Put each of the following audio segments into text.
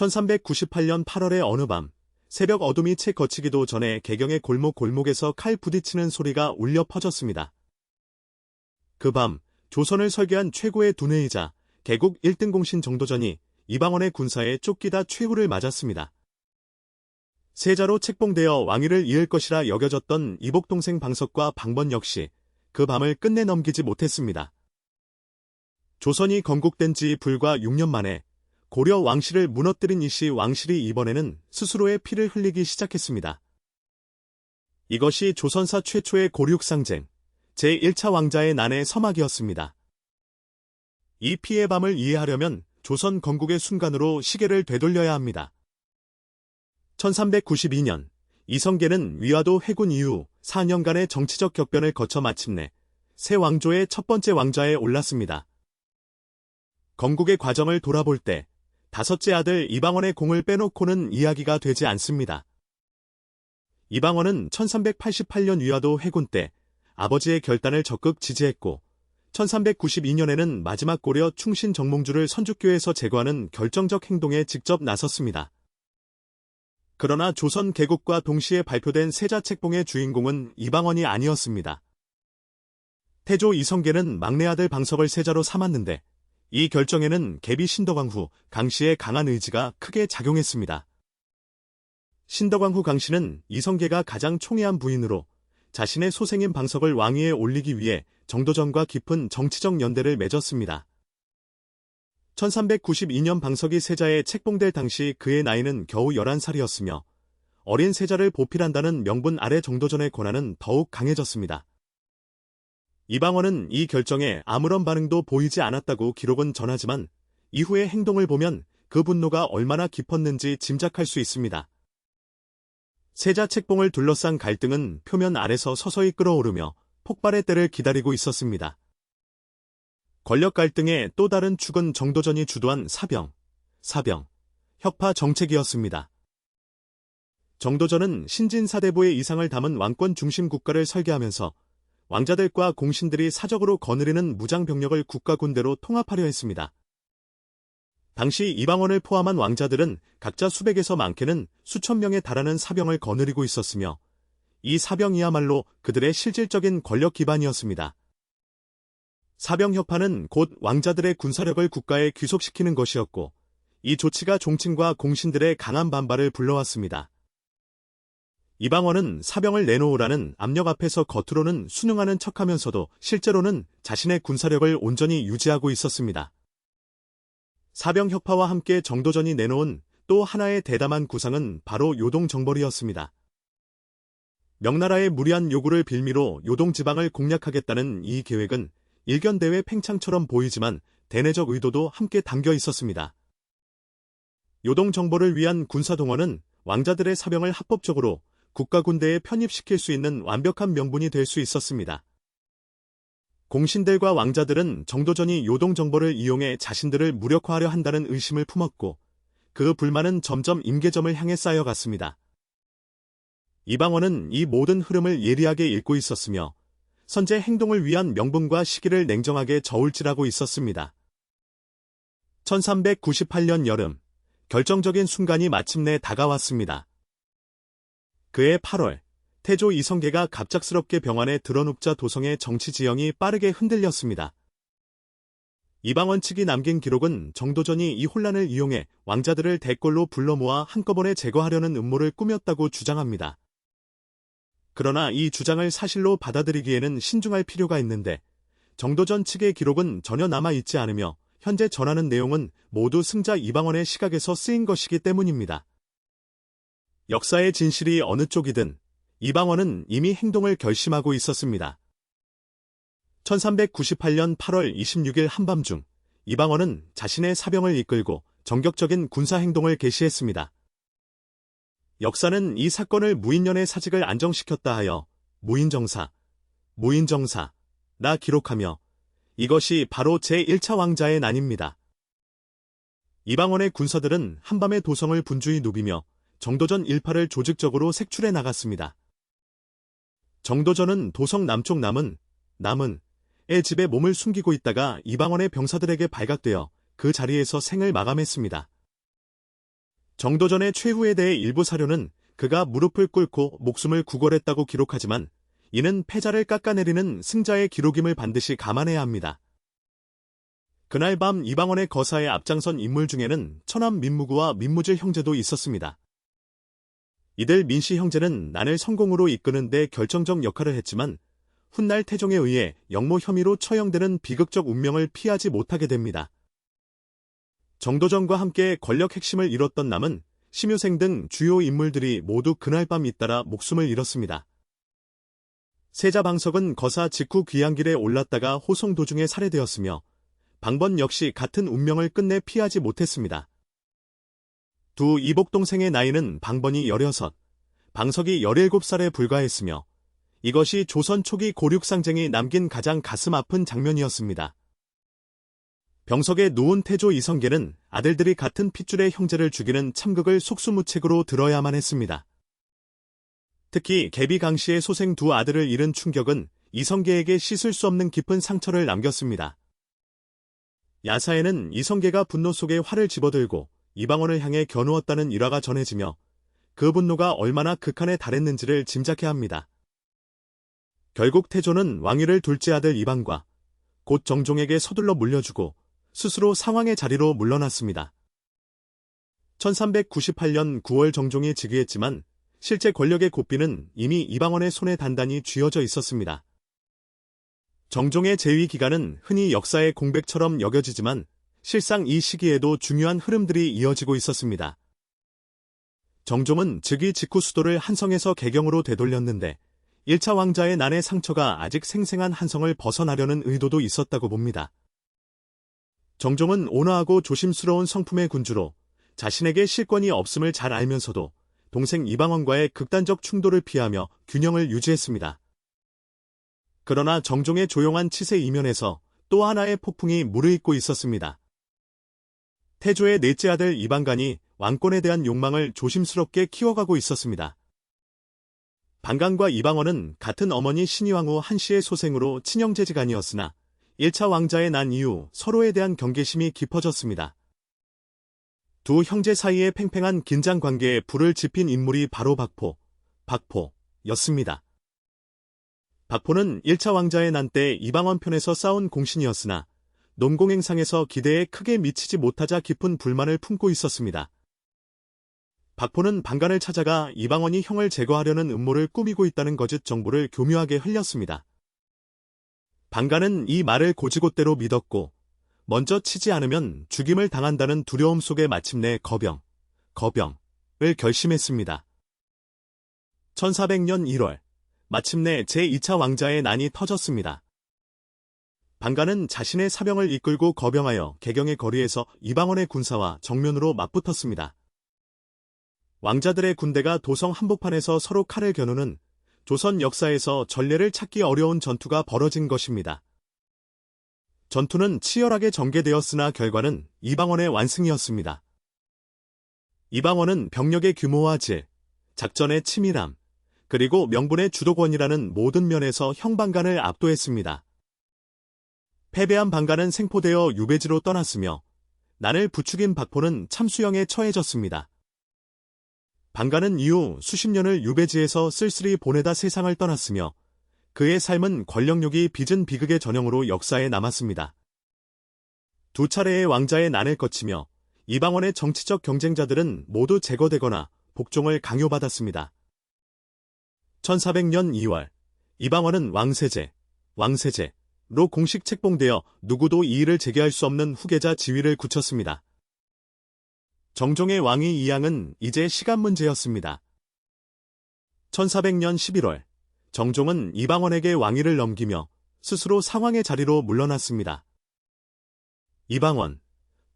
1398년 8월의 어느 밤, 새벽 어둠이 채 걷히기도 전에 개경의 골목골목에서 칼 부딪히는 소리가 울려 퍼졌습니다. 그 밤, 조선을 설계한 최고의 두뇌이자 개국 1등 공신 정도전이 이방원의 군사에 쫓기다 최후를 맞았습니다. 세자로 책봉되어 왕위를 이을 것이라 여겨졌던 이복 동생 방석과 방번 역시 그 밤을 끝내 넘기지 못했습니다. 조선이 건국된 지 불과 6년 만에 고려 왕실을 무너뜨린 이씨 왕실이 이번에는 스스로의 피를 흘리기 시작했습니다. 이것이 조선사 최초의 고륙상쟁, 제1차 왕자의 난의 서막이었습니다. 이 피의 밤을 이해하려면 조선 건국의 순간으로 시계를 되돌려야 합니다. 1392년, 이성계는 위화도 회군 이후 4년간의 정치적 격변을 거쳐 마침내 새 왕조의 첫 번째 왕좌에 올랐습니다. 건국의 과정을 돌아볼 때 다섯째 아들 이방원의 공을 빼놓고는 이야기가 되지 않습니다. 이방원은 1388년 위화도 회군 때 아버지의 결단을 적극 지지했고 1392년에는 마지막 고려 충신 정몽주를 선주교에서 제거하는 결정적 행동에 직접 나섰습니다. 그러나 조선 개국과 동시에 발표된 세자 책봉의 주인공은 이방원이 아니었습니다. 태조 이성계는 막내 아들 방석을 세자로 삼았는데 이 결정에는 계비 신덕왕후 강씨의 강한 의지가 크게 작용했습니다. 신덕왕후 강씨는 이성계가 가장 총애한 부인으로 자신의 소생인 방석을 왕위에 올리기 위해 정도전과 깊은 정치적 연대를 맺었습니다. 1392년 방석이 세자에 책봉될 당시 그의 나이는 겨우 11살이었으며 어린 세자를 보필한다는 명분 아래 정도전의 권한은 더욱 강해졌습니다. 이방원은 이 결정에 아무런 반응도 보이지 않았다고 기록은 전하지만 이후의 행동을 보면 그 분노가 얼마나 깊었는지 짐작할 수 있습니다. 세자 책봉을 둘러싼 갈등은 표면 아래서 서서히 끓어오르며 폭발의 때를 기다리고 있었습니다. 권력 갈등의 또 다른 축은 정도전이 주도한 사병, 혁파 정책이었습니다. 정도전은 신진사대부의 이상을 담은 왕권 중심 국가를 설계하면서 왕자들과 공신들이 사적으로 거느리는 무장병력을 국가군대로 통합하려 했습니다. 당시 이방원을 포함한 왕자들은 각자 수백에서 많게는 수천 명에 달하는 사병을 거느리고 있었으며 이 사병이야말로 그들의 실질적인 권력 기반이었습니다. 사병협파는 곧 왕자들의 군사력을 국가에 귀속시키는 것이었고 이 조치가 종친과 공신들의 강한 반발을 불러왔습니다. 이방원은 사병을 내놓으라는 압력 앞에서 겉으로는 순응하는 척하면서도 실제로는 자신의 군사력을 온전히 유지하고 있었습니다. 사병협파와 함께 정도전이 내놓은 또 하나의 대담한 구상은 바로 요동정벌이었습니다. 명나라의 무리한 요구를 빌미로 요동지방을 공략하겠다는 이 계획은 일견대회 팽창처럼 보이지만 대내적 의도도 함께 담겨 있었습니다. 요동정벌을 위한 군사동원은 왕자들의 사병을 합법적으로 국가군대에 편입시킬 수 있는 완벽한 명분이 될 수 있었습니다. 공신들과 왕자들은 정도전이 요동정벌을 이용해 자신들을 무력화하려 한다는 의심을 품었고 그 불만은 점점 임계점을 향해 쌓여갔습니다. 이방원은 이 모든 흐름을 예리하게 읽고 있었으며 선제 행동을 위한 명분과 시기를 냉정하게 저울질하고 있었습니다. 1398년 여름, 결정적인 순간이 마침내 다가왔습니다. 그해 8월, 태조 이성계가 갑작스럽게 병안에 드러눕자 도성의 정치 지형이 빠르게 흔들렸습니다. 이방원 측이 남긴 기록은 정도전이 이 혼란을 이용해 왕자들을 대궐로 불러 모아 한꺼번에 제거하려는 음모를 꾸몄다고 주장합니다. 그러나 이 주장을 사실로 받아들이기에는 신중할 필요가 있는데 정도전 측의 기록은 전혀 남아있지 않으며 현재 전하는 내용은 모두 승자 이방원의 시각에서 쓰인 것이기 때문입니다. 역사의 진실이 어느 쪽이든 이방원은 이미 행동을 결심하고 있었습니다. 1398년 8월 26일 한밤중 이방원은 자신의 사병을 이끌고 전격적인 군사행동을 개시했습니다. 역사는 이 사건을 무인년의 사직을 안정시켰다 하여 무인정사, 나 기록하며 이것이 바로 제1차 왕자의 난입니다. 이방원의 군사들은 한밤에 도성을 분주히 누비며 정도전 일파를 조직적으로 색출해 나갔습니다. 정도전은 도성 남쪽 남은의 집에 몸을 숨기고 있다가 이방원의 병사들에게 발각되어 그 자리에서 생을 마감했습니다. 정도전의 최후에 대해 일부 사료는 그가 무릎을 꿇고 목숨을 구걸했다고 기록하지만 이는 패자를 깎아내리는 승자의 기록임을 반드시 감안해야 합니다. 그날 밤 이방원의 거사에 앞장선 인물 중에는 처남 민무구와 민무질 형제도 있었습니다. 이들 민씨 형제는 난을 성공으로 이끄는 데 결정적 역할을 했지만 훗날 태종에 의해 역모 혐의로 처형되는 비극적 운명을 피하지 못하게 됩니다. 정도전과 함께 권력 핵심을 이뤘던 남은 심유생 등 주요 인물들이 모두 그날 밤 잇따라 목숨을 잃었습니다. 세자방석은 거사 직후 귀향길에 올랐다가 호송 도중에 살해되었으며 방번 역시 같은 운명을 끝내 피하지 못했습니다. 두 이복동생의 나이는 방번이 16, 방석이 17살에 불과했으며 이것이 조선 초기 고륙상쟁이 남긴 가장 가슴 아픈 장면이었습니다. 병석의 노은 태조 이성계는 아들들이 같은 핏줄의 형제를 죽이는 참극을 속수무책으로 들어야만 했습니다. 특히 계비 강씨의 소생 두 아들을 잃은 충격은 이성계에게 씻을 수 없는 깊은 상처를 남겼습니다. 야사에는 이성계가 분노 속에 활을 집어들고 이방원을 향해 겨누었다는 일화가 전해지며 그 분노가 얼마나 극한에 달했는지를 짐작해야 합니다. 결국 태조는 왕위를 둘째 아들 이방과 곧 정종에게 서둘러 물려주고 스스로 상왕의 자리로 물러났습니다. 1398년 9월 정종이 즉위했지만 실제 권력의 고삐는 이미 이방원의 손에 단단히 쥐어져 있었습니다. 정종의 재위 기간은 흔히 역사의 공백처럼 여겨지지만 실상 이 시기에도 중요한 흐름들이 이어지고 있었습니다. 정종은 즉위 직후 수도를 한성에서 개경으로 되돌렸는데 1차 왕자의 난의 상처가 아직 생생한 한성을 벗어나려는 의도도 있었다고 봅니다. 정종은 온화하고 조심스러운 성품의 군주로 자신에게 실권이 없음을 잘 알면서도 동생 이방원과의 극단적 충돌을 피하며 균형을 유지했습니다. 그러나 정종의 조용한 치세 이면에서 또 하나의 폭풍이 무르익고 있었습니다. 태조의 넷째 아들 이방간이 왕권에 대한 욕망을 조심스럽게 키워가고 있었습니다. 방간과 이방원은 같은 어머니 신의왕후 한씨의 소생으로 친형제지간이었으나 1차 왕자의 난 이후 서로에 대한 경계심이 깊어졌습니다. 두 형제 사이의 팽팽한 긴장 관계에 불을 지핀 인물이 바로 박포였습니다. 박포는 1차 왕자의 난 때 이방원 편에서 싸운 공신이었으나 논공행상에서 기대에 크게 미치지 못하자 깊은 불만을 품고 있었습니다. 박포는 방간을 찾아가 이방원이 형을 제거하려는 음모를 꾸미고 있다는 거짓 정보를 교묘하게 흘렸습니다. 방간은 이 말을 고지곳대로 믿었고 먼저 치지 않으면 죽임을 당한다는 두려움 속에 마침내 거병을 결심했습니다. 1400년 1월 마침내 제2차 왕자의 난이 터졌습니다. 방간은 자신의 사병을 이끌고 거병하여 개경의 거리에서 이방원의 군사와 정면으로 맞붙었습니다. 왕자들의 군대가 도성 한복판에서 서로 칼을 겨누는 조선 역사에서 전례를 찾기 어려운 전투가 벌어진 것입니다. 전투는 치열하게 전개되었으나 결과는 이방원의 완승이었습니다. 이방원은 병력의 규모와 질, 작전의 치밀함, 그리고 명분의 주도권이라는 모든 면에서 형방간을 압도했습니다. 패배한 방간은 생포되어 유배지로 떠났으며 난을 부추긴 박포는 참수형에 처해졌습니다. 방간은 이후 수십 년을 유배지에서 쓸쓸히 보내다 세상을 떠났으며 그의 삶은 권력욕이 빚은 비극의 전형으로 역사에 남았습니다. 두 차례의 왕자의 난을 거치며 이방원의 정치적 경쟁자들은 모두 제거되거나 복종을 강요받았습니다. 1400년 2월 이방원은 왕세제로 공식 책봉되어 누구도 이의를 제기할 수 없는 후계자 지위를 굳혔습니다. 정종의 왕위 이양은 이제 시간 문제였습니다. 1400년 11월 정종은 이방원에게 왕위를 넘기며 스스로 상왕의 자리로 물러났습니다. 이방원,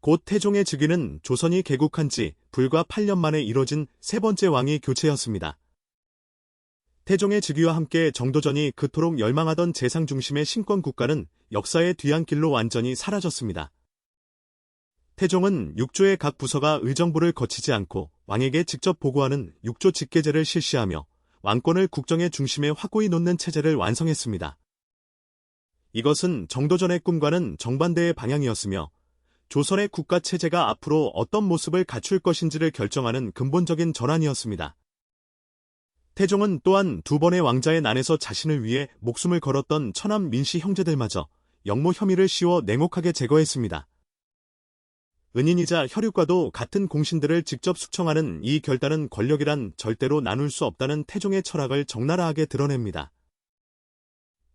곧 태종의 즉위는 조선이 개국한 지 불과 8년 만에 이뤄진 세 번째 왕위 교체였습니다. 태종의 즉위와 함께 정도전이 그토록 열망하던 재상 중심의 신권 국가는 역사의 뒤안길로 완전히 사라졌습니다. 태종은 육조의 각 부서가 의정부를 거치지 않고 왕에게 직접 보고하는 육조 직계제를 실시하며 왕권을 국정의 중심에 확고히 놓는 체제를 완성했습니다. 이것은 정도전의 꿈과는 정반대의 방향이었으며 조선의 국가체제가 앞으로 어떤 모습을 갖출 것인지를 결정하는 근본적인 전환이었습니다. 태종은 또한 두 번의 왕자의 난에서 자신을 위해 목숨을 걸었던 천암 민씨 형제들마저 역모 혐의를 씌워 냉혹하게 제거했습니다. 은인이자 혈육과도 같은 공신들을 직접 숙청하는 이 결단은 권력이란 절대로 나눌 수 없다는 태종의 철학을 적나라하게 드러냅니다.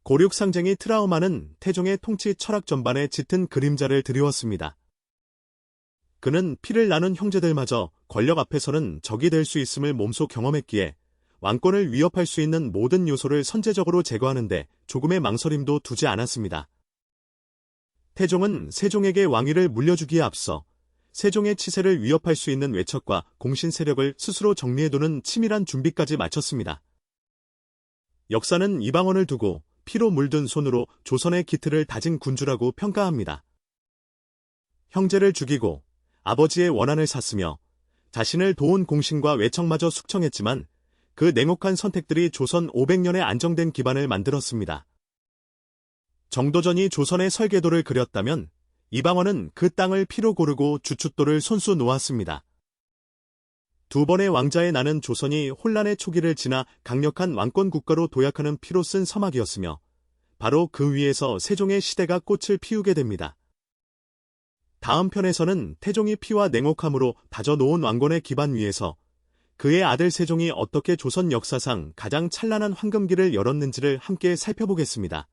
고륙상쟁이 트라우마는 태종의 통치 철학 전반에 짙은 그림자를 드리웠습니다. 그는 피를 나눈 형제들마저 권력 앞에서는 적이 될 수 있음을 몸소 경험했기에 왕권을 위협할 수 있는 모든 요소를 선제적으로 제거하는데 조금의 망설임도 두지 않았습니다. 태종은 세종에게 왕위를 물려주기에 앞서 세종의 치세를 위협할 수 있는 외척과 공신 세력을 스스로 정리해두는 치밀한 준비까지 마쳤습니다. 역사는 이방원을 두고 피로 물든 손으로 조선의 기틀을 다진 군주라고 평가합니다. 형제를 죽이고 아버지의 원한을 샀으며 자신을 도운 공신과 외척마저 숙청했지만 그 냉혹한 선택들이 조선 500년의 안정된 기반을 만들었습니다. 정도전이 조선의 설계도를 그렸다면 이방원은 그 땅을 피로 고르고 주춧돌을 손수 놓았습니다. 두 번의 왕자의 난은 조선이 혼란의 초기를 지나 강력한 왕권 국가로 도약하는 피로 쓴 서막이었으며 바로 그 위에서 세종의 시대가 꽃을 피우게 됩니다. 다음 편에서는 태종이 피와 냉혹함으로 다져놓은 왕권의 기반 위에서 그의 아들 세종이 어떻게 조선 역사상 가장 찬란한 황금기를 열었는지를 함께 살펴보겠습니다.